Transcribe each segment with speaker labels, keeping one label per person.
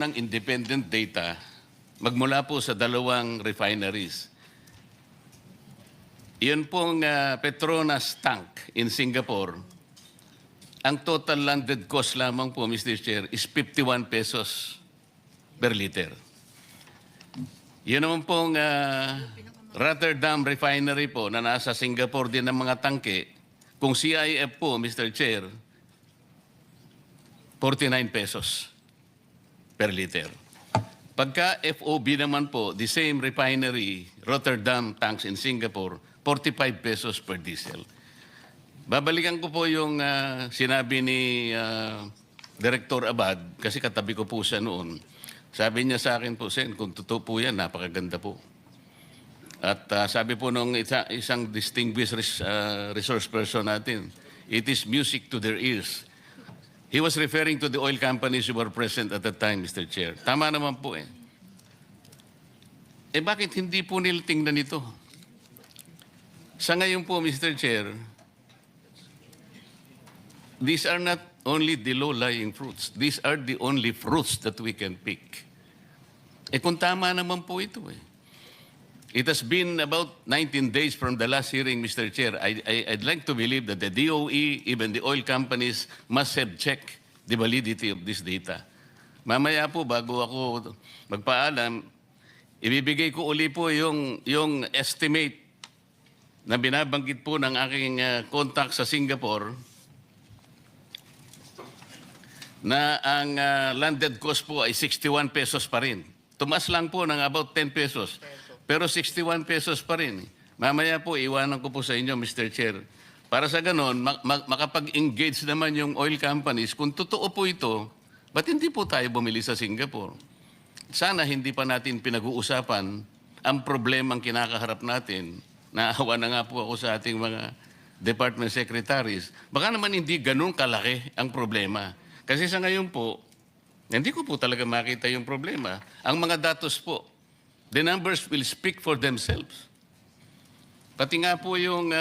Speaker 1: ng independent data magmula po sa dalawang refineries. Iyon pong Petronas tank in Singapore, ang total landed cost lamang po, Mr. Chair, is 51 pesos per liter. Yun naman pong Rotterdam refinery po na nasa Singapore din ng mga tangke, kung CIF po, Mr. Chair, 49 pesos per liter. Pagka FOB naman po, the same refinery, Rotterdam tanks in Singapore, 45 pesos per diesel. Babalikan ko po yung sinabi ni Director Abad, kasi katabi ko po siya noon. Sabi niya sa akin po, Sen, kung totoo po yan, napakaganda po. At sabi po nung isang distinguished resource person natin, it is music to their ears. He was referring to the oil companies who were present at the time, Mr. Chair. Tama naman po eh. Eh bakit hindi po nila tingnan ito? Sa ngayon po, Mr. Chair, these are not only the low-lying fruits. These are the only fruits that we can pick. Eh kung tama naman po ito eh. It has been about 19 days from the last hearing, Mr. Chair. I'd like to believe that the DOE, even the oil companies, must have checked the validity of this data. Mamaya po, bago ako magpaalam, ibibigay ko uli po yung estimate na binabanggit po ng aking contact sa Singapore na ang landed cost po ay 61 pesos pa rin. Tumas lang po ng about 10 pesos. Pero 61 pesos pa rin. Mamaya po, iwanan ko po sa inyo, Mr. Chair. Para sa ganon, makapag-engage naman yung oil companies. Kung totoo po ito, ba't hindi po tayo bumili sa Singapore? Sana hindi pa natin pinag-uusapan ang problemang kinakaharap natin. Naawa na nga po ako sa ating mga department secretaries. Baka naman hindi ganun kalaki ang problema. Kasi sa ngayon po, hindi ko po talaga makita yung problema. Ang mga datos po, the numbers will speak for themselves. Pati nga po yung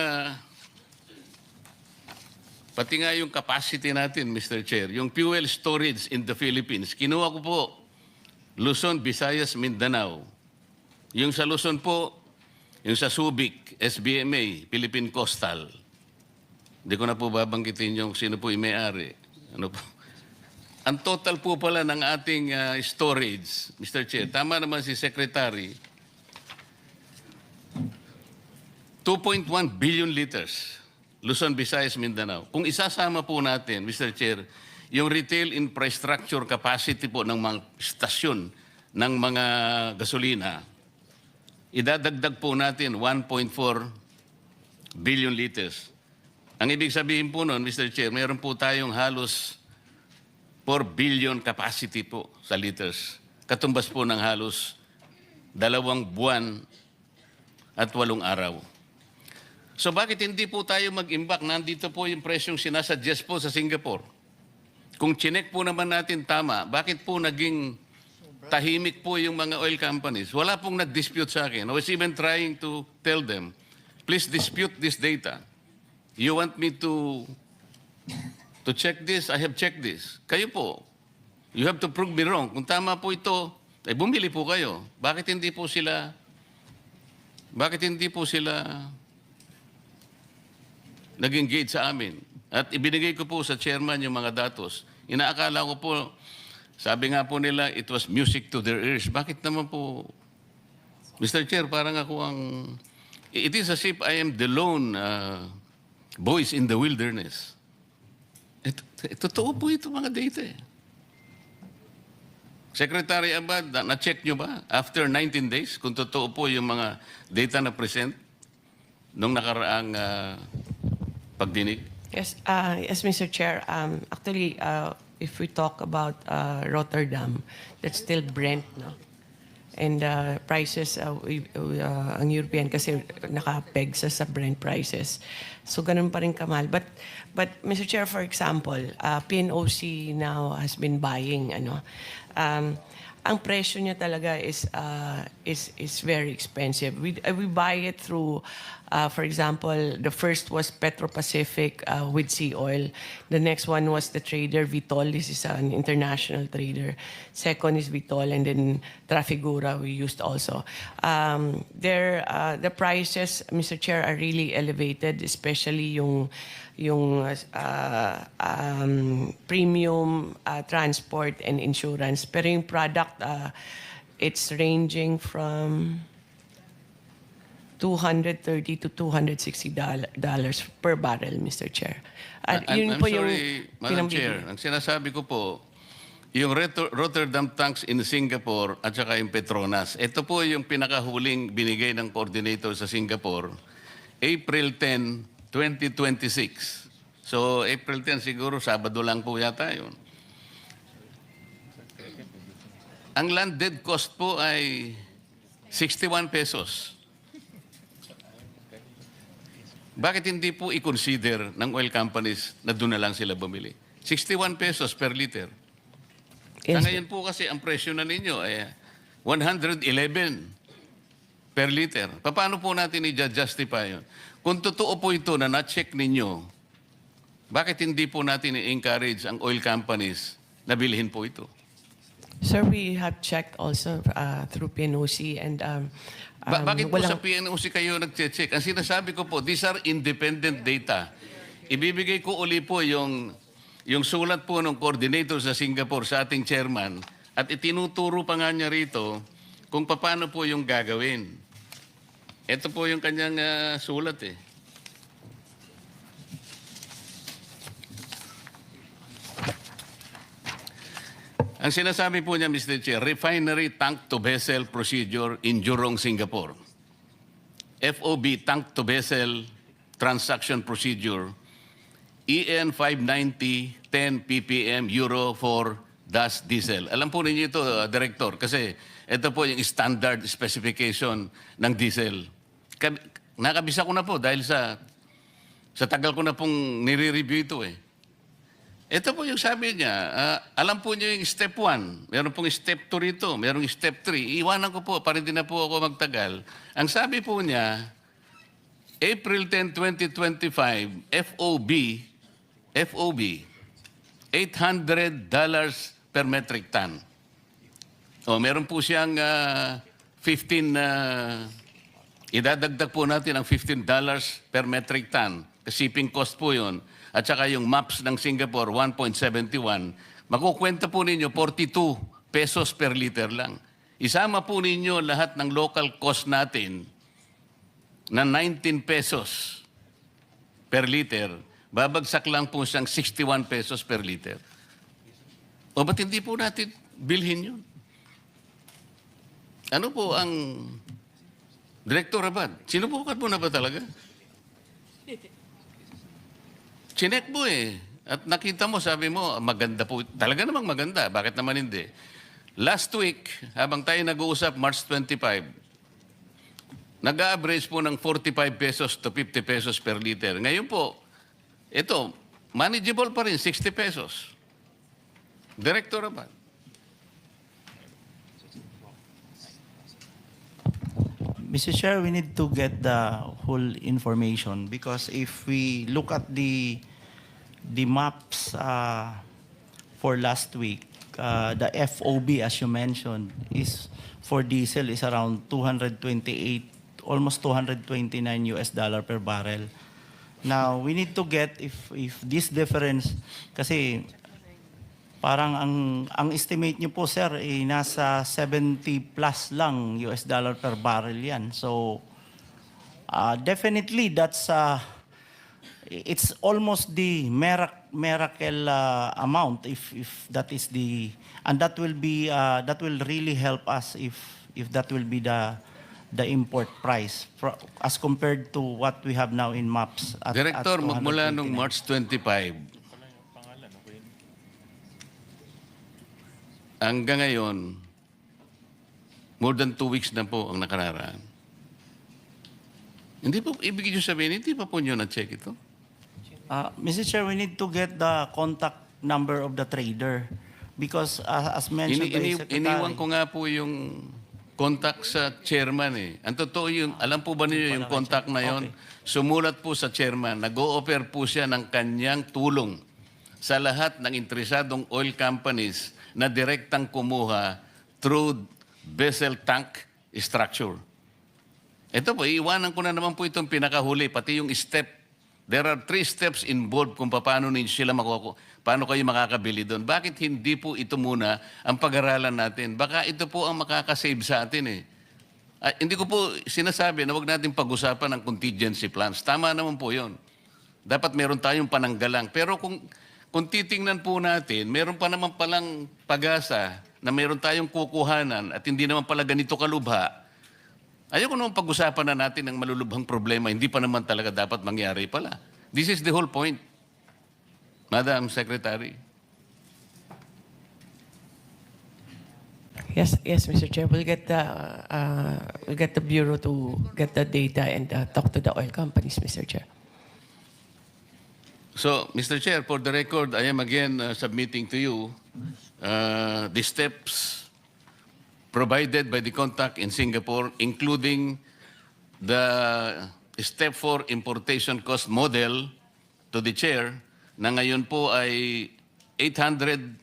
Speaker 1: capacity natin, Mr. Chair, yung fuel storage in the Philippines. Kinuha ko po Luzon, Visayas, Mindanao. Yung sa Luzon po, yung sa Subic, SBMA, Philippine Coastal. Hindi ko na po babanggitin yung sino po yung may-ari. Ano po? Ang total po pala ng ating storage, Mr. Chair, tama naman si Secretary, 2.1 billion liters, Luzon, Visayas, Mindanao. Kung isasama po natin, Mr. Chair, yung retail infrastructure capacity po ng mga stasyon ng mga gasolina, idadagdag po natin 1.4 billion liters. Ang ibig sabihin po nun, Mr. Chair, mayroon po tayong halos 4 billion capacity po sa liters. Katumbas po ng halos 2 buwan at 8 araw. So bakit hindi po tayo mag-imbak? Nandito po yung presyong sinasuggest po sa Singapore. Kung chinek po naman natin tama, bakit po naging tahimik po yung mga oil companies? Wala pong nag-dispute sa akin. I was even trying to tell them, please dispute this data. You want me to check this? I have checked this. Kayo po, you have to prove me wrong. Kung tama po ito, ay bumili po kayo. Bakit hindi po sila nag-engage sa amin? At ibinigay ko po sa chairman yung mga datos. Inaakala ko po, sabi nga po nila, it was music to their ears. Bakit naman po, Mr. Chair, parang ako ang, it is as if I am the lone voice in the wilderness. Totoo po ito mga data eh. Secretary Abad, na-check nyo ba after 19 days kung totoo po yung mga data na present nung nakaraang pagdinig?
Speaker 2: Yes, yes, Mr. Chair. Actually, if we talk about Rotterdam, that's still Brent, no? And prices, ang European kasi nakapeg sa Brent prices. So ganun pa rin kamahal. But Mr. Chair, for example, PNOC now has been buying ang presyo niya talaga is very expensive. We buy it through, for example, the first was Petro Pacific with Sea Oil. The next one was the trader Vitol. This is an international trader. Second is Vitol, and then Trafigura we used also. The prices, Mr. Chair, are really elevated, especially yung premium transport and insurance. Pero yung product, it's ranging from $230 to $260 per barrel, Mr. Chair. At yun
Speaker 1: I'm
Speaker 2: po yung
Speaker 1: sorry, Madam
Speaker 2: pinambili.
Speaker 1: Chair. Ang sinasabi ko po, yung Rotterdam tanks in Singapore at saka yung Petronas, ito po yung pinakahuling binigay ng coordinator sa Singapore, April 10, 2026. So, April 10 siguro, Sabado lang po yata yun. Ang landed cost po ay 61 pesos. Bakit hindi po i-consider ng oil companies na doon na lang sila bumili? 61 pesos per liter.
Speaker 2: Yes,
Speaker 1: Sa ngayon po kasi ang presyo na ninyo ay 111 per liter. Paano po natin i-justify yun? Kung totoo po ito na na-check ninyo, bakit hindi po natin i-encourage ang oil companies na bilhin po ito?
Speaker 2: Sir, we have checked also through PNOC and
Speaker 1: Bakit po sa
Speaker 2: walang-
Speaker 1: PNOC kayo nag-check? Ang sinasabi ko po, these are independent data. Ibibigay ko uli po yung sulat po ng coordinator sa Singapore sa ating chairman at itinuturo pa nga niya rito kung paano po yung gagawin. Ito po yung kanyang sulat eh. Ang sinasabi po niya, Mr. Chair, refinery tank to vessel procedure in Jurong, Singapore. FOB tank to vessel transaction procedure. EN 590 10 ppm Euro 4 DAS diesel. Alam po ninyo ito, Director, kasi ito po yung standard specification ng diesel. Nakabisa ko na po dahil sa tagal ko na pong nire-review ito eh. Ito po yung sabi niya, alam po niyo yung step 1, meron pong step 2 rito, meron yung step 3. Iwanan ko po, para hindi na po ako magtagal. Ang sabi po niya, April 10, 2025, FOB, $800 per metric ton. O, meron po siyang 15, idadagdag po natin ang $15 per metric ton. Shipping cost po yun. At saka yung maps ng Singapore, 1.71. Makukwenta po ninyo, 42 pesos per liter lang. Isama po ninyo lahat ng local cost natin na 19 pesos per liter. Babagsak lang po siyang 61 pesos per liter. O ba't hindi po natin bilhin yun? Ano po ang Director Abad? Sinubukan mo na ba talaga? Chinek mo eh. At nakita mo, sabi mo, maganda po. Talaga namang maganda. Bakit naman hindi? Last week, habang tayo nag-uusap, March 25, nag-average po ng 45 pesos to 50 pesos per liter. Ngayon po, ito, manageable pa rin, 60 pesos. Director Abad.
Speaker 3: Mr. Chair, we need to get the whole information because if we look at the maps for last week, the FOB, as you mentioned, is for diesel is around 228, almost $229 per barrel. Now, we need to get if this difference, kasi parang ang estimate niyo po, sir, nasa 70 plus lang $ per barrel yan. So, definitely that's it's almost the miracle amount if that is the, and that will be that will really help us if that will be the import price as compared to what we have now in maps.
Speaker 1: Director, magmula nung
Speaker 3: 229.
Speaker 1: March 25, hanggang ngayon, more than 2 weeks na po ang nakararaan. Hindi po, ibig nyo sabihin, hindi pa po nyo na-check ito?
Speaker 3: Mr. Chair, we need to get the contact number of the trader Because as mentioned by Secretary...
Speaker 1: Iniwan ko nga po yung contact sa chairman eh. Ang totoo yun, alam po ba niyo yung contact na yun? Sumulat po sa chairman, nag-o-offer po siya ng kanyang tulong sa lahat ng interesadong oil companies na direktang kumuha through vessel tank structure. Ito po, iiwanan ko na naman po itong pinakahuli, pati yung step. There are 3 steps involved kung paano paano kayo makakabili doon. Bakit hindi po ito muna ang pag-aralan natin? Baka ito po ang makakasave sa atin eh. Hindi ko po sinasabi na huwag natin pag-usapan ng contingency plans. Tama naman po yun. Dapat meron tayong pananggalang. Pero kung titingnan po natin, meron pa naman palang pag-asa na meron tayong kukuhanan at hindi naman pala ganito kalubha, ayoko naman pag-usapan na natin ng malulubhang problema, hindi pa naman talaga dapat mangyari pala. This is the whole point, Madam Secretary.
Speaker 2: Yes, Mr. Chair. We'll get the Bureau to get the data and talk to the oil companies, Mr. Chair.
Speaker 1: So, Mr. Chair, for the record, I am again submitting to you the steps provided by the contact in Singapore, including the Step 4 importation cost model to the chair na ngayon po ay $800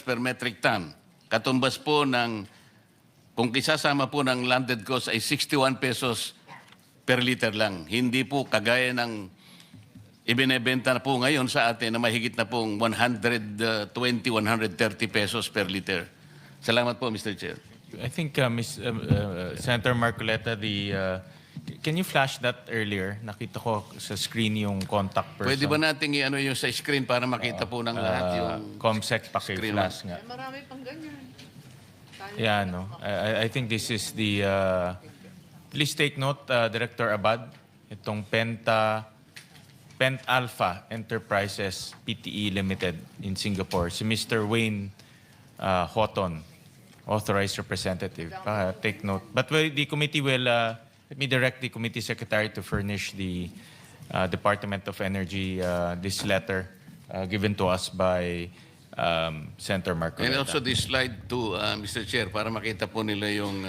Speaker 1: per metric ton. Katumbas po ng, kung isasama po ng landed cost ay 61 pesos per liter lang. Hindi po kagaya ng ibinebenta na po ngayon sa atin na mahigit na pong 120, 130 pesos per liter. Salamat po, Mr. Chair.
Speaker 4: I think Senator Marcoleta, can you flash that earlier? Nakita ko sa screen yung contact person.
Speaker 1: Pwede ba nating i-ano yung sa screen para makita po ng lahat yung
Speaker 4: ComSec
Speaker 1: screen?
Speaker 4: paki-flash nga.
Speaker 5: Marami pang ganyan.
Speaker 4: Yeah, no. I think this is the... please take note, Director Abad, itong Pent Alpha Enterprises PTE Limited in Singapore. Si Mr. Wayne Houghton, authorized representative. Take note. But the committee will... let me direct the committee secretary to furnish the Department of Energy this letter given to us by Senator Marcoleta.
Speaker 1: And also this slide to Mr. Chair para makita po nila yung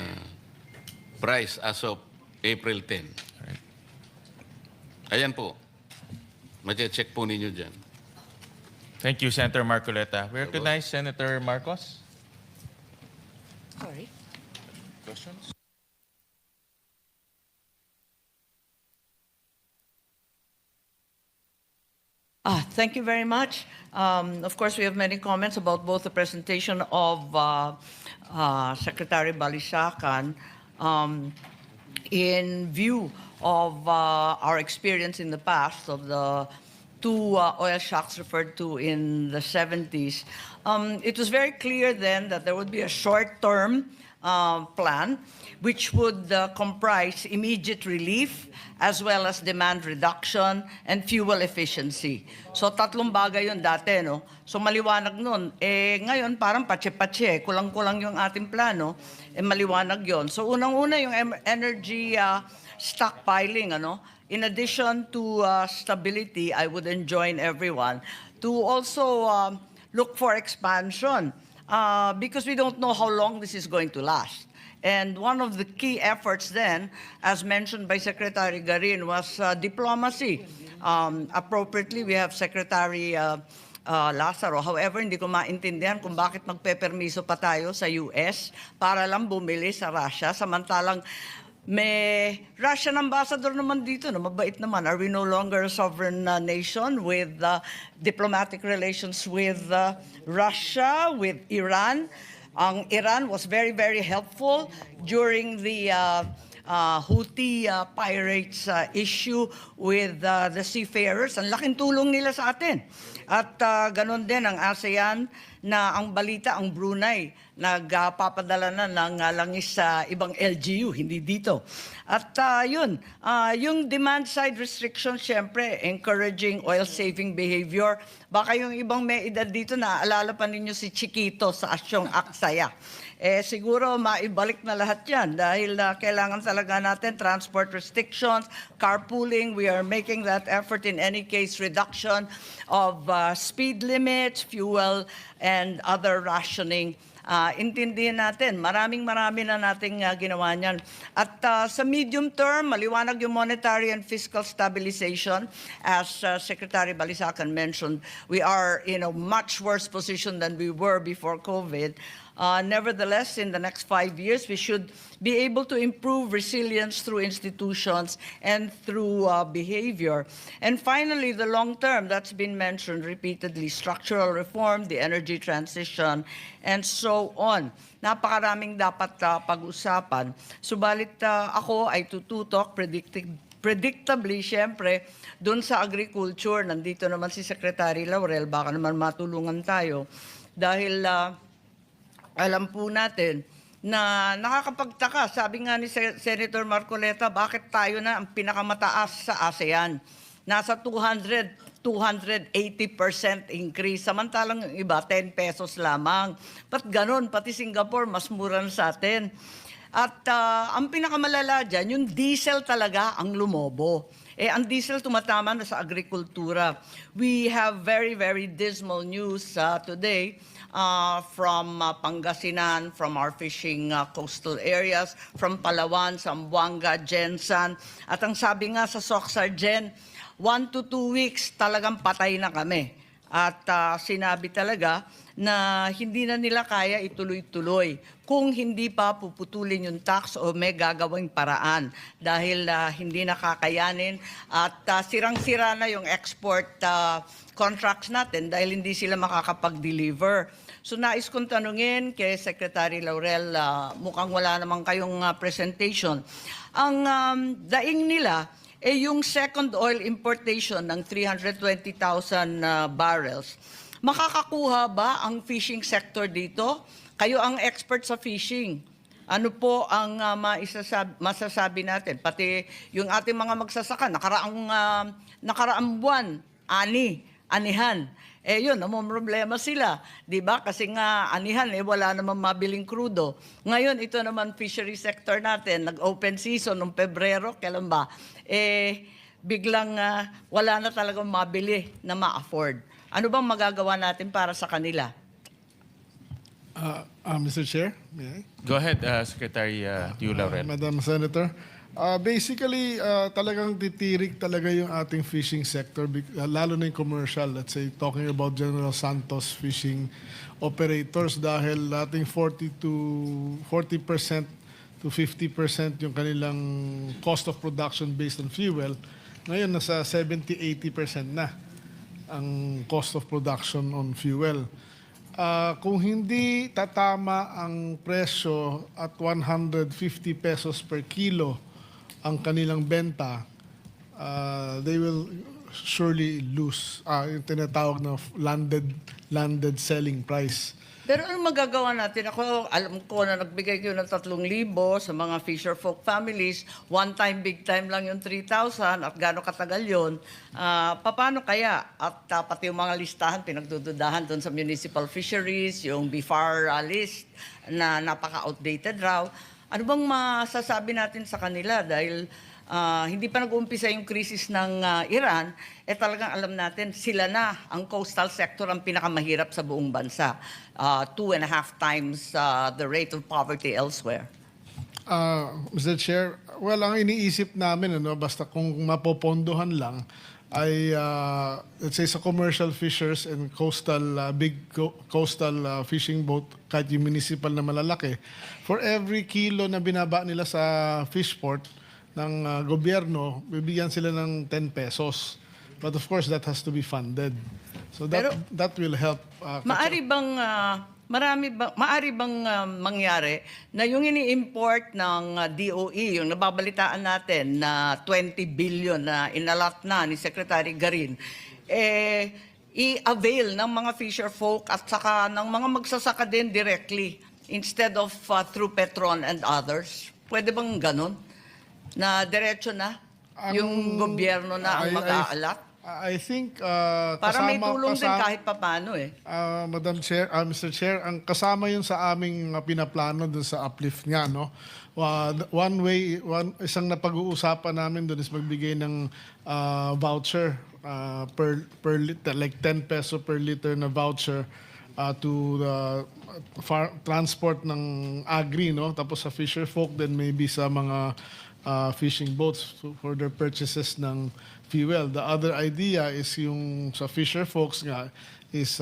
Speaker 1: price as of April 10.
Speaker 4: Alright.
Speaker 1: Ayan po. Mache-check po ninyo dyan.
Speaker 4: Thank you, Senator Marcoleta. We recognize Senator Marcos.
Speaker 5: Sorry.
Speaker 4: Questions?
Speaker 5: Thank you very much. Of course, we have many comments about both the presentation of Secretary Balisacan in view of our experience in the past of the 2 oil shocks referred to in the 70s. It was very clear then that there would be a short-term plan which would comprise immediate relief as well as demand reduction and fuel efficiency. So 3 bagay yun dati, no? So maliwanag nun. Ngayon parang patse-patse, kulang-kulang yung ating plano, maliwanag yon. So unang-una yung energy stockpiling, ano? In addition to stability, I would enjoin everyone to also look for expansion because we don't know how long this is going to last. And one of the key efforts then, as mentioned by Secretary Garin, was diplomacy. Appropriately, we have Secretary Lazaro. However, hindi ko maintindihan kung bakit magpepermiso pa tayo sa US para lang bumili sa Russia, samantalang may Russian ambassador naman dito na mabait naman. Are we no longer a sovereign nation with diplomatic relations with Russia, with Iran? Ang Iran was very, very helpful during the Houthi pirates issue with the seafarers. Ang laking tulong nila sa atin. At ganon din ang ASEAN na ang balita, ang Brunei, nagpapadala na ng langis sa ibang LGU, hindi dito. At yung demand-side restrictions, syempre, encouraging oil-saving behavior. Baka yung ibang may edad dito, naaalala pa ninyo si Chiquito sa Asyong Aksaya. siguro maibalik na lahat yan dahil kailangan talaga natin transport restrictions, carpooling. We are making that effort in any case, reduction of speed limits, fuel, and other rationing. Intindihin natin, marami na nating ginawa niyan. At sa medium term, maliwanag yung monetary and fiscal stabilization. As Secretary Balisacan mentioned, we are in a much worse position than we were before COVID. Nevertheless, in the next 5 years, we should be able to improve resilience through institutions and through behavior. And finally, the long term, that's been mentioned repeatedly, structural reform, the energy transition, and so on. Napakaraming dapat pag-usapan. Subalit ako ay tututok, predictably, siyempre, doon sa agriculture, nandito naman si Secretary Laurel, baka naman matulungan tayo. Dahil alam po natin na nakakapagtaka. Sabi nga ni Senator Marcoleta, bakit tayo na ang pinakamataas sa ASEAN? Nasa 280% increase. Samantalang yung iba, 10 pesos lamang. Ba't ganun? Pati Singapore, mas mura na sa atin. At ang pinakamalala dyan, yung diesel talaga ang lumobo. Ang diesel tumatama na sa agrikultura. We have very, very dismal news today from Pangasinan, from our fishing coastal areas, from Palawan, Zamboanga, Jensan. At ang sabi nga sa Soxargen, 1 to 2 weeks talagang patay na kami. At sinabi talaga na hindi na nila kaya ituloy-tuloy kung hindi pa puputulin yung tax o may gagawing paraan dahil hindi nakakayanin at sirang-sira na yung export contracts natin dahil hindi sila makakapag-deliver. So nais kong tanungin kay Secretary Laurel, mukhang wala naman kayong presentation. Ang daing nila yung second oil importation ng 320,000 barrels. Makakakuha ba ang fishing sector dito? Kayo ang expert sa fishing. Ano po ang masasabi natin? Pati yung ating mga magsasaka, nakaraang buwan, anihan. Yun, problema sila. Diba? Kasi nga, anihan, wala namang mabiling krudo. Ngayon, ito naman fishery sector natin, nag-open season noong Pebrero, kailan ba? Biglang wala na talagang mabili na ma-afford. Ano bang magagawa natin para sa kanila?
Speaker 6: Mr. Chair, may I?
Speaker 4: Go ahead, Secretary Tiu Laurel.
Speaker 6: Madam Senator, basically, talagang titirik talaga yung ating fishing sector, lalo na yung commercial, let's say, talking about General Santos fishing operators dahil ating 40% to 50% yung kanilang cost of production based on fuel. Ngayon, nasa 70-80% na ang cost of production on fuel. Kung hindi tatama ang presyo at 150 pesos per kilo ang kanilang benta, they will surely lose yung tinatawag na landed selling price.
Speaker 5: Pero ano magagawa natin? Ako, alam ko na nagbigay kayo ng 3,000 sa mga fisher folk families. One time, big time lang yung 3,000 at gano'ng katagal yun. Paano kaya? At pati yung mga listahan, pinagdududahan doon sa municipal fisheries, yung BFAR list na napaka-outdated raw. Ano bang masasabi natin sa kanila? Dahil hindi pa nag-uumpisa yung krisis ng Iran, talagang alam natin, sila na, ang coastal sector, ang pinakamahirap sa buong bansa. 2.5 times the rate of poverty elsewhere.
Speaker 6: Mr. Chair, well, ang iniisip namin, basta kung mapopondohan lang, ay, let's say, sa commercial fishers and coastal fishing boat, kahit yung municipal na malalaki, for every kilo na binaba nila sa fish port ng gobyerno, bibigyan sila ng 10 pesos. But of course, that has to be funded. So that will help.
Speaker 5: Maari bang mangyari na yung ini-import ng DOE, yung nababalitaan natin na 20 billion na inalat na ni Secretary Garin, i-avail ng mga fisher folk at saka ng mga magsasaka din directly instead of through Petron and others? Pwede bang ganun? Na diretso na yung gobyerno na ang mag-aalat?
Speaker 6: I think
Speaker 5: Para may tulong din kahit papano eh.
Speaker 6: Madam Chair, Mr. Chair, ang kasama yun sa aming pinaplano dun sa uplift nga, no? Isang napag-uusapan namin dun is magbigay ng voucher per liter, like 10 peso per liter na voucher to the transport ng agri, no? Tapos sa fisher folk, then maybe sa mga fishing boats for their purchases ng fuel. The other idea is yung sa fisher folks nga is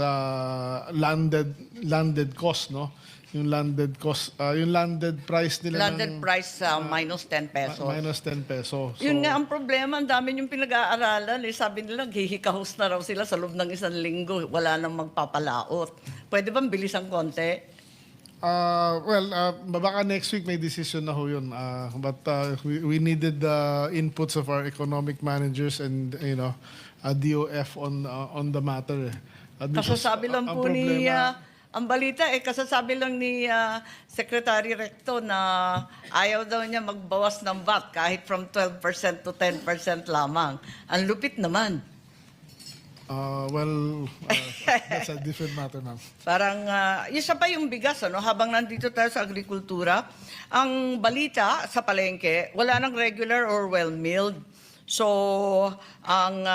Speaker 6: landed cost, no? Yung landed cost, yung landed price nila
Speaker 5: Landed
Speaker 6: ng
Speaker 5: price minus 10 pesos.
Speaker 6: minus 10 peso. So,
Speaker 5: Yun nga ang problema, ang dami yung pinag-aaralan. Eh. Sabi nila, hihikahos na raw sila sa loob ng 1 linggo. Wala nang magpapalaot. Pwede bang bilisan konti?
Speaker 6: baka next week may decision na ho yun. But we needed the inputs of our economic managers and DOF on the matter. Because
Speaker 5: Kasasabi lang
Speaker 6: ang
Speaker 5: po ni,
Speaker 6: problema-
Speaker 5: ang balita kasasabi lang ni Secretary Recto na ayaw daw niya magbawas ng VAT kahit from 12% to 10% lamang. Ang lupit naman.
Speaker 6: That's a different matter, ma'am.
Speaker 5: Parang, isa pa yung bigas, ano? Habang nandito tayo sa agrikultura, ang balita sa palengke, wala nang regular or well-milled. So, ang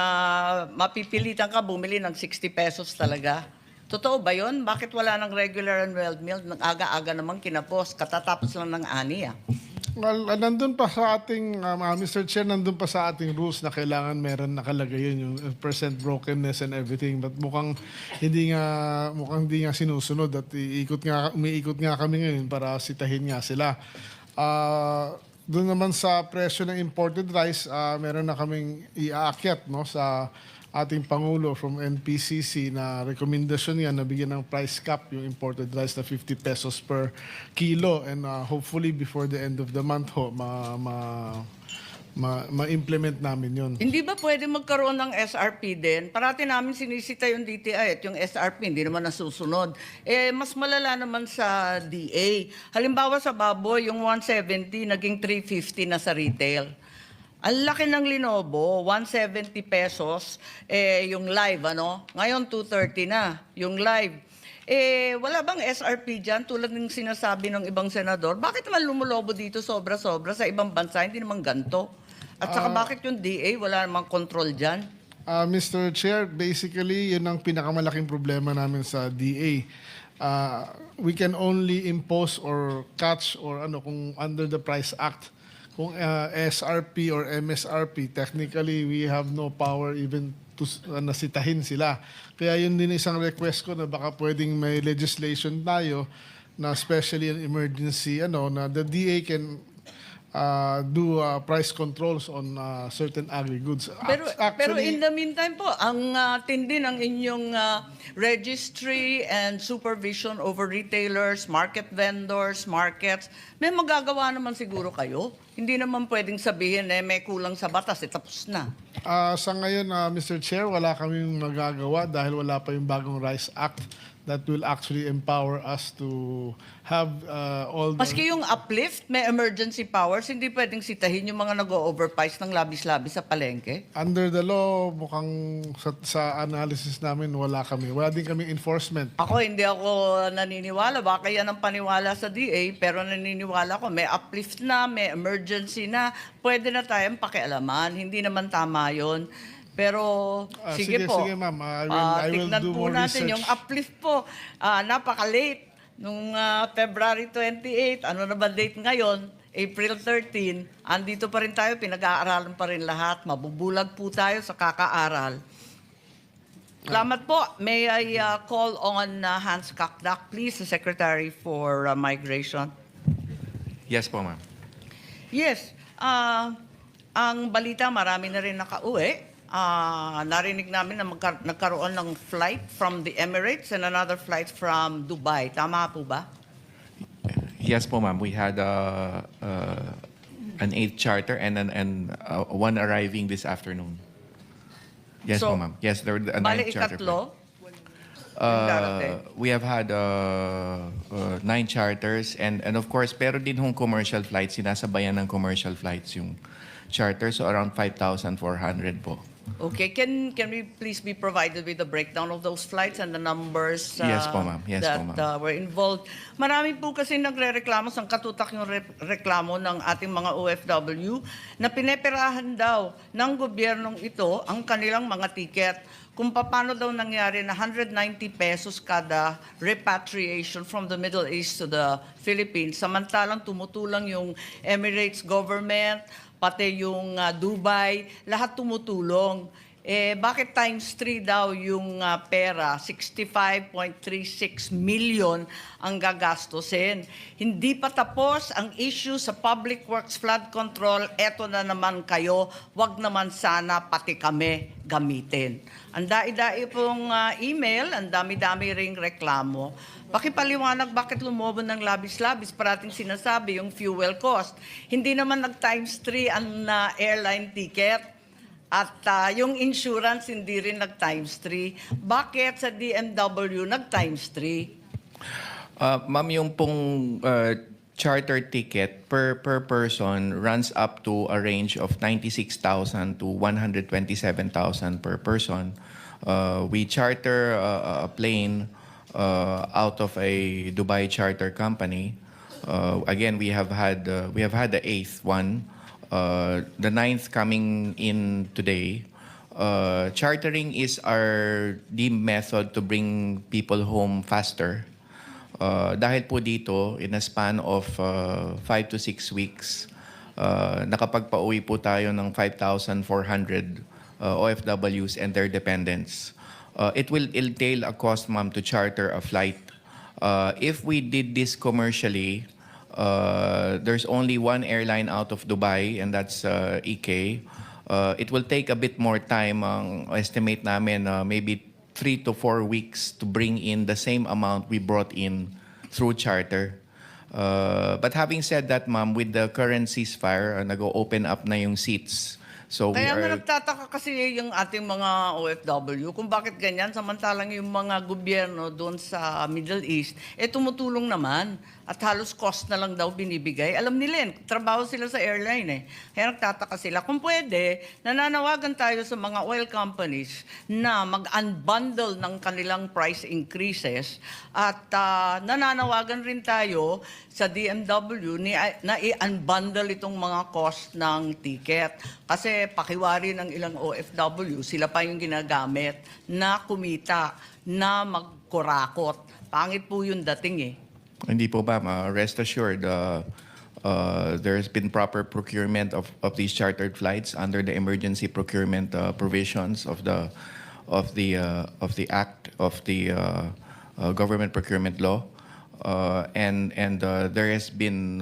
Speaker 5: mapipilitan ka bumili ng 60 pesos talaga. Totoo ba yun? Bakit wala nang regular and well-milled? Nang aga-aga namang kinapos, katatapos lang ng ani.
Speaker 6: Well, nandun pa sa ating, Mr. Chair, nandun pa sa ating rules na kailangan meron nakalagay yun, yung percent brokenness and everything. But mukhang hindi nga sinusunod at umiikot nga kami ngayon para sitahin nga sila. Doon naman sa presyo ng imported rice, meron na kaming iaakyat, no, sa ating Pangulo from NPCC na rekomendasyon niya na bigyan ng price cap yung imported rice na 50 pesos per kilo, and hopefully before the end of the month ho ma-implement namin yun.
Speaker 5: Hindi ba pwede magkaroon ng SRP din? Parati namin sinisita yung DTI at yung SRP, hindi naman nasusunod. Mas malala naman sa DA. Halimbawa sa baboy, yung 170 naging 350 na sa retail. Ang laki ng Linobo, 170 pesos, yung live, ano? Ngayon, 230 na, yung live. Wala bang SRP dyan tulad ng sinasabi ng ibang senador? Bakit naman lumulobo dito sobra-sobra sa ibang bansa? Hindi naman ganito. At saka bakit yung DA wala namang control dyan?
Speaker 6: Mr. Chair, basically, yun ang pinakamalaking problema namin sa DA. We can only impose or catch or kung under the Price Act. Kung SRP or MSRP, technically, we have no power even to nasitahin sila. Kaya yun din isang request ko na baka pwedeng may legislation tayo na especially in emergency, na the DA can do price controls on certain agri-goods.
Speaker 5: Pero in the meantime po, ang tindi ng inyong registry and supervision over retailers, market vendors, markets, may magagawa naman siguro kayo. Hindi naman pwedeng sabihin may kulang sa batas, tapos na.
Speaker 6: Sa ngayon, Mr. Chair, wala kaming magagawa dahil wala pa yung bagong Rice Act that will actually empower us to have all the...
Speaker 5: Maski yung uplift, may emergency powers, hindi pwedeng sitahin yung mga nag-overprice ng labis-labis sa palengke.
Speaker 6: Under the law, mukhang sa analysis namin, wala kami. Wala din kami enforcement.
Speaker 5: Ako, hindi ako naniniwala. Baka yan ang paniwala sa DA, pero naniniwala ko, may uplift na, may emergency na, pwede na tayong pakialaman. Hindi naman tama yun. Pero, sige po.
Speaker 6: Sige, ma'am. I will
Speaker 5: tignan
Speaker 6: do
Speaker 5: po
Speaker 6: more
Speaker 5: natin
Speaker 6: research.
Speaker 5: yung uplift po. Napaka-late. Nung February 28, ano na ba date ngayon? April 13, andito pa rin tayo, pinag-aaralan pa rin lahat. Mabubulag po tayo sa kakaaral. Salamat po. May I call on Hans Kakdak, please, the Secretary for Migration.
Speaker 7: Yes po, ma'am.
Speaker 5: Yes. Ang balita, marami na rin nakauwi. Narinig namin na nagkaroon ng flight from the Emirates and another flight from Dubai. Tama po ba?
Speaker 7: Yes po, ma'am. We had an 8th charter and one arriving this afternoon. Yes
Speaker 5: So,
Speaker 7: po, ma'am. Yes, there were a
Speaker 5: Bale,
Speaker 7: 9th charter.
Speaker 5: ikatlo. yung darating.
Speaker 7: We have had 9 charters and of course, pero din hong commercial flights, sinasabayan ng commercial flights yung charter. So around 5,400 po.
Speaker 5: Okay, can we please be provided with the breakdown of those flights and the numbers
Speaker 7: Yes po, ma'am. Yes
Speaker 5: that
Speaker 7: po, ma'am.
Speaker 5: were involved? Marami po kasi nagre-reklamo, sang katutak yung reklamo ng ating mga OFW na pineperahan daw ng gobyernong ito ang kanilang mga tiket. Kung paano daw nangyari na 190 pesos kada repatriation from the Middle East to the Philippines, samantalang tumutulong yung Emirates government, pati yung Dubai, lahat tumutulong. Bakit times 3 daw yung pera? 65.36 million ang gagastusin. Hindi pa tapos ang issue sa Public Works Flood Control. Eto na naman kayo, wag naman sana pati kami gamitin. Ang dai-dai pong email, ang dami-dami ring reklamo. Pakipaliwanag bakit lumobo ng labis-labis, parating sinasabi yung fuel cost. Hindi naman nag-times 3 ang airline ticket. At yung insurance hindi rin nag-times 3. Bakit sa DMW nag-times 3?
Speaker 7: Ma'am, yung pong charter ticket per person runs up to a range of 96,000 to 127,000 per person. We charter a plane out of a Dubai charter company. Again, we have had the 8th one. The 9th coming in today. Chartering is the method to bring people home faster. Dahil po dito, in a span of 5 to 6 weeks, nakapagpauwi po tayo ng 5,400 OFWs and their dependents. It will entail a cost, ma'am, to charter a flight. If we did this commercially, there's only one airline out of Dubai, and that's EK. It will take a bit more time. Ang estimate namin, maybe 3 to 4 weeks to bring in the same amount we brought in through charter. But having said that, ma'am, with the current ceasefire, nag-open up na yung seats. So we
Speaker 5: Kaya nga
Speaker 7: are...
Speaker 5: nagtataka kasi yung ating mga OFW kung bakit ganyan, samantalang yung mga gobyerno doon sa Middle East, tumutulong naman at halos cost na lang daw binibigay. Alam nila yan, trabaho sila sa airline Kaya nagtataka sila. Kung pwede, nananawagan tayo sa mga oil companies na mag-unbundle ng kanilang price increases at nananawagan rin tayo sa DMW na i-unbundle itong mga cost ng ticket. Kasi pakiwari ng ilang OFW, sila pa yung ginagamit na kumita, na magkurakot. Pangit po yung dating
Speaker 7: Hindi po ba, rest assured, there's been proper procurement of these chartered flights under the emergency procurement provisions of the act of the government procurement law, and there has been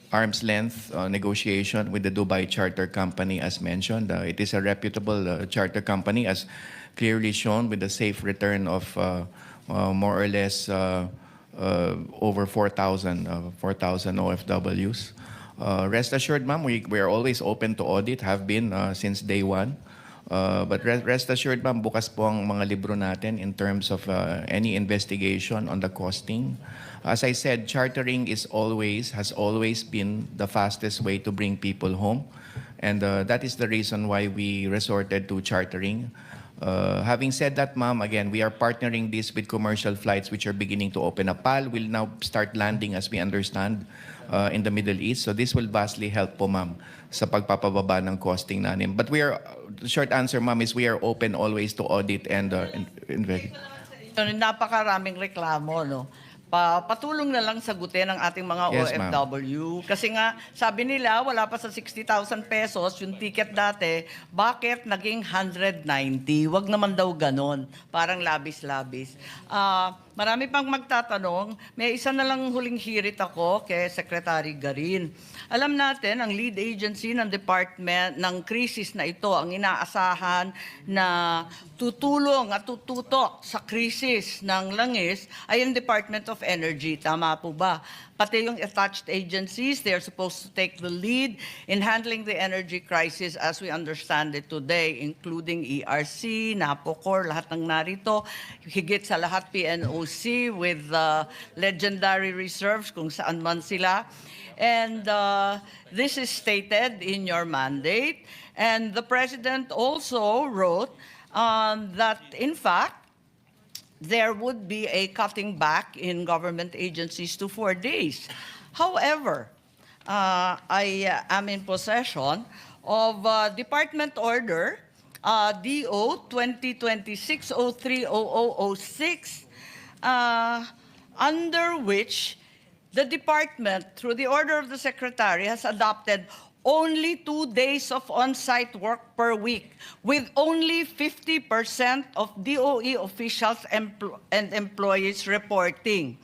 Speaker 7: arm's length negotiation with the Dubai charter company, as mentioned. It is a reputable charter company, as clearly shown with the safe return of more or less over 4,000 OFWs. Rest assured, ma'am, we are always open to audit, have been since day one. But rest assured, ma'am, bukas po ang mga libro natin in terms of any investigation on the costing. As I said, chartering has always been the fastest way to bring people home. And that is the reason why we resorted to chartering. Having said that, ma'am, again, we are partnering this with commercial flights which are beginning to open up. PAL will now start landing, as we understand, in the Middle East. So this will vastly help po, ma'am, sa pagpapababa ng costing natin. But the short answer, ma'am, is we are open always to audit and investigate.
Speaker 5: Napakaraming reklamo, Patulong na lang sagutin ng ating mga
Speaker 7: Yes, ma'am.
Speaker 5: OFW. Kasi nga, sabi nila, wala pa sa 60,000 pesos yung ticket dati, bakit naging 190? Wag naman daw ganon. Parang labis-labis. Marami pang magtatanong. May isa na lang huling hirit ako kay Secretary Garin. Alam natin, ang lead agency ng department ng krisis na ito, ang inaasahan na tutulong at tututok sa krisis ng langis ay ang Department of Energy. Tama po ba? pati yung attached agencies, they're supposed to take the lead in handling the energy crisis as we understand it today, including ERC, NAPOCOR, lahat ng narito, higit sa lahat PNOC with legendary reserves kung saan man sila. And this is stated in your mandate. And the President also wrote that, in fact, there would be a cutting back in government agencies to 4 days. However, I am in possession of Department Order DO 2026-03-0006, under which the department, through the order of the Secretary, has adopted only 2 days of on-site work per week, with only 50% of DOE officials and employees reporting.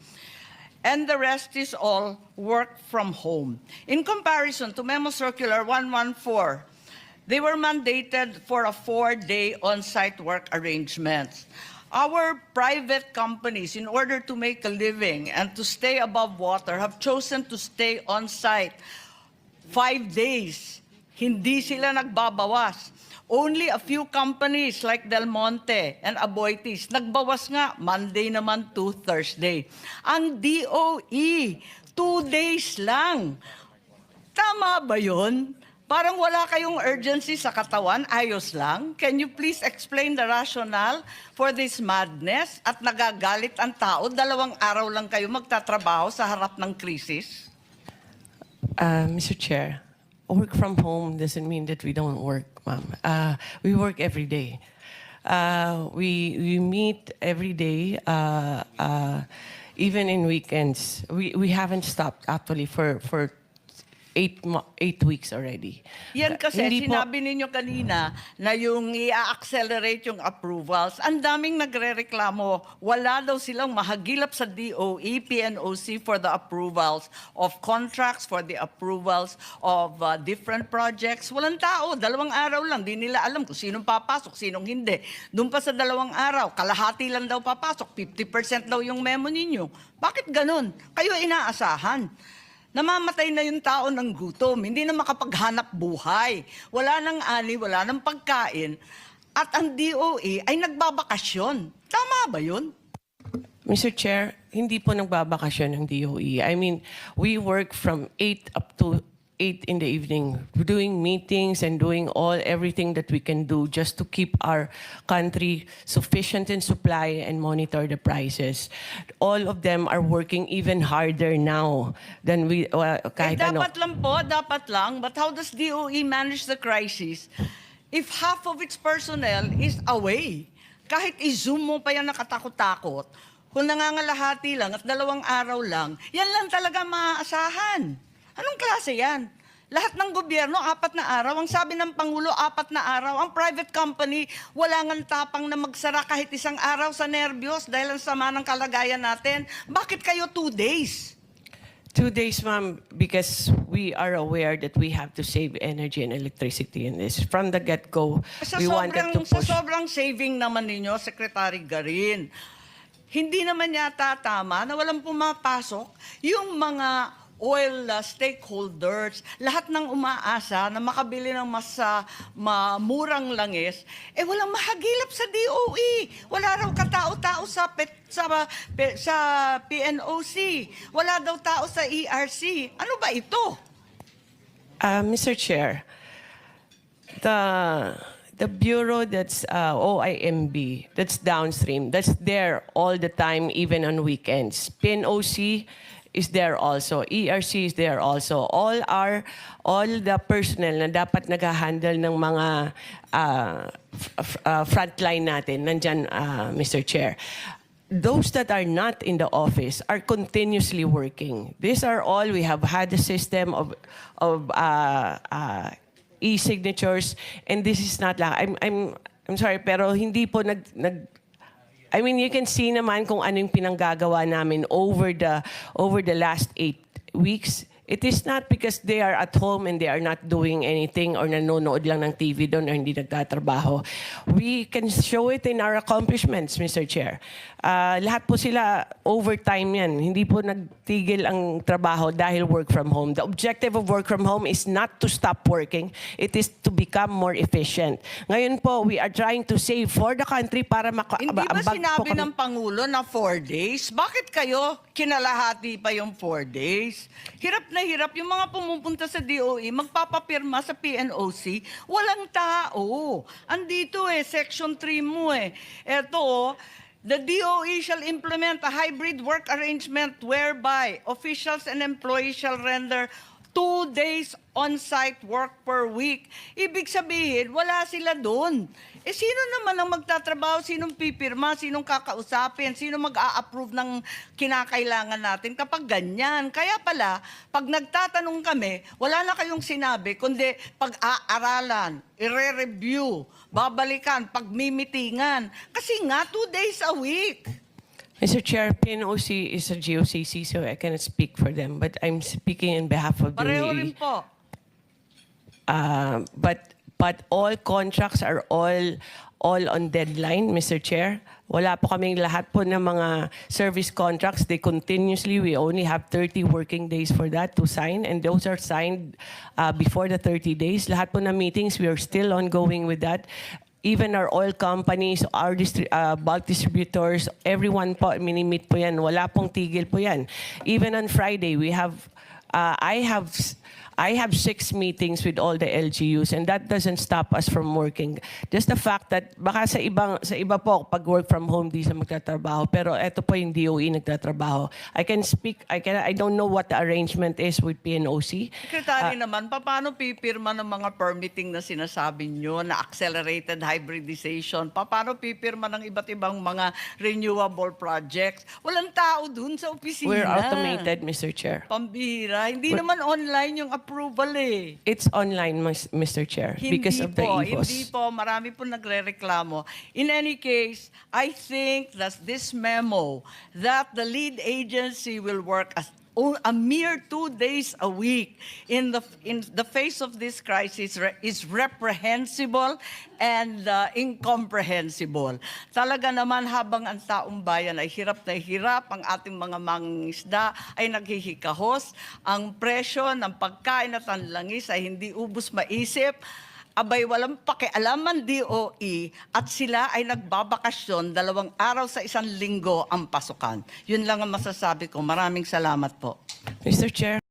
Speaker 5: And the rest is all work from home. In comparison to Memo Circular 114, they were mandated for a 4-day on-site work arrangements. Our private companies, in order to make a living and to stay above water, have chosen to stay on-site 5 days. Hindi sila nagbabawas. Only a few companies like Del Monte and Aboitiz, nagbawas nga, Monday naman to Thursday. Ang DOE, 2 days lang. Tama ba yun? Parang wala kayong urgency sa katawan, ayos lang. Can you please explain the rationale for this madness? At nagagalit ang tao, 2 araw lang kayo magtatrabaho sa harap ng krisis?
Speaker 2: Mr. Chair, work from home doesn't mean that we don't work, ma'am. We work every day. We meet every day, even in weekends. We haven't stopped actually for 8 weeks already.
Speaker 5: Yan kasi,
Speaker 2: Hindi po-
Speaker 5: sinabi ninyo kanina na yung i-accelerate yung approvals. Ang daming nagre-reklamo, wala daw silang mahagilap sa DOE, PNOC for the approvals of contracts, for the approvals of different projects. Walang tao, 2 araw lang, di nila alam kung sinong papasok, sinong hindi. Doon pa sa 2 araw, kalahati lang daw papasok, 50% daw yung memo ninyo. Bakit ganun? Kayo inaasahan. Namamatay na yung tao ng gutom, hindi na makapaghanap buhay. Wala nang ani, wala nang pagkain. At ang DOE ay nagbabakasyon. Tama ba yun?
Speaker 2: Mr. Chair, hindi po nagbabakasyon ng DOE. I mean, we work from 8 up to 8 in the evening, doing meetings and doing everything that we can do just to keep our country sufficient in supply and monitor the prices. All of them are working even harder now than we kahit ano.
Speaker 5: Dapat lang. But how does DOE manage the crisis if half of its personnel is away? Kahit i-zoom mo pa yan nakatakot-takot, kung nangangalahati lang at 2 araw lang, yan lang talaga maaasahan. Anong klase yan? Lahat ng gobyerno, 4 na araw. Ang sabi ng Pangulo, 4 na araw. Ang private company, wala ngang tapang na magsara kahit 1 araw sa nervyos dahil ang sama ng kalagayan natin. Bakit kayo 2 days?
Speaker 2: 2 days, ma'am, because we are aware that we have to save energy and electricity in this. From the get-go, we wanted to push.
Speaker 5: Sa sobrang saving naman ninyo, Secretary Garin, hindi naman yata tama na walang pumapasok yung mga oil stakeholders, lahat ng umaasa na makabili ng mas murang langis, walang mahagilap sa DOE. Wala raw katao-tao sa PNOC. Wala daw tao sa ERC. Ano ba ito?
Speaker 2: Mr. Chair, the bureau that's OIMB, that's downstream, that's there all the time, even on weekends. PNOC is there also. ERC is there also. All the personnel na dapat nag-handle ng mga frontline natin, nandyan, Mr. Chair. Those that are not in the office are continuously working. These are all, we have had a system of e-signatures, and this is not lang. I'm sorry, pero hindi po I mean, you can see naman kung ano yung pinanggagawa namin over the last 8 weeks. It is not because they are at home and they are not doing anything or nanonood lang ng TV doon or hindi nagtatrabaho. We can show it in our accomplishments, Mr. Chair. Lahat po sila overtime yan. Hindi po nagtigil ang trabaho dahil work from home. The objective of work from home is not to stop working. It is to become more efficient. Ngayon po, we are trying to save for the country para
Speaker 5: Hindi ba sinabi ng Pangulo na 4 days? Bakit kayo kinalahati pa yung 4 days? Hirap na hirap yung mga pumupunta sa DOE, magpapapirma sa PNOC, walang tao. Andito Section 3 mo Eto the DOE shall implement a hybrid work arrangement whereby officials and employees shall render 2 days on-site work per week. Ibig sabihin, wala sila doon. Sino naman ang magtatrabaho? Sinong pipirma? Sinong kakausapin? Sino mag-a-approve ng kinakailangan natin kapag ganyan? Kaya pala, pag nagtatanong kami, wala na kayong sinabi, kundi pag-aaralan, ire-review, babalikan, pagmimitingan. Kasi nga, 2 days a week.
Speaker 2: Mr. Chair, PNOC is a GOCC, so I cannot speak for them. But I'm speaking in behalf of the...
Speaker 5: Pareho rin po.
Speaker 2: But all contracts are all on deadline, Mr. Chair. Wala po kaming lahat po ng mga service contracts. They continuously, we only have 30 working days for that to sign, and those are signed before the 30 days. Lahat po ng meetings, we are still ongoing with that. Even our oil companies, our bulk distributors, everyone po, minimit po yan. Wala pong tigil po yan. Even on Friday, we have, I have 6 meetings with all the LGUs, and that doesn't stop us from working. Just the fact that baka sa iba po pag work from home di sa magtatrabaho, pero eto po yung DOE nagtatrabaho. I don't know what the arrangement is with PNOC.
Speaker 5: Secretary naman, paano pipirma ng mga permitting na sinasabi nyo na accelerated hybridization? Paano pipirma ng iba't ibang mga renewable projects? Walang tao dun sa opisina.
Speaker 2: We're automated, Mr. Chair.
Speaker 5: Pambihira. Hindi naman online yung approval
Speaker 2: It's online, Mr. Chair, because of the EVOS.
Speaker 5: Hindi po. Marami po nagre-reklamo. In any case, I think that this memo that the lead agency will work as a mere 2 days a week in the face of this crisis is reprehensible and incomprehensible. Talaga naman habang ang taong bayan ay hirap na hirap, ang ating mga mangingisda ay naghihikahos, ang presyo ng pagkain at ang langis ay hindi ubos maisip, abay walang pakialam ang DOE at sila ay nagbabakasyon 2 araw sa 1 linggo ang pasukan. Yun lang ang masasabi ko. Maraming salamat po.
Speaker 2: Mr. Chair.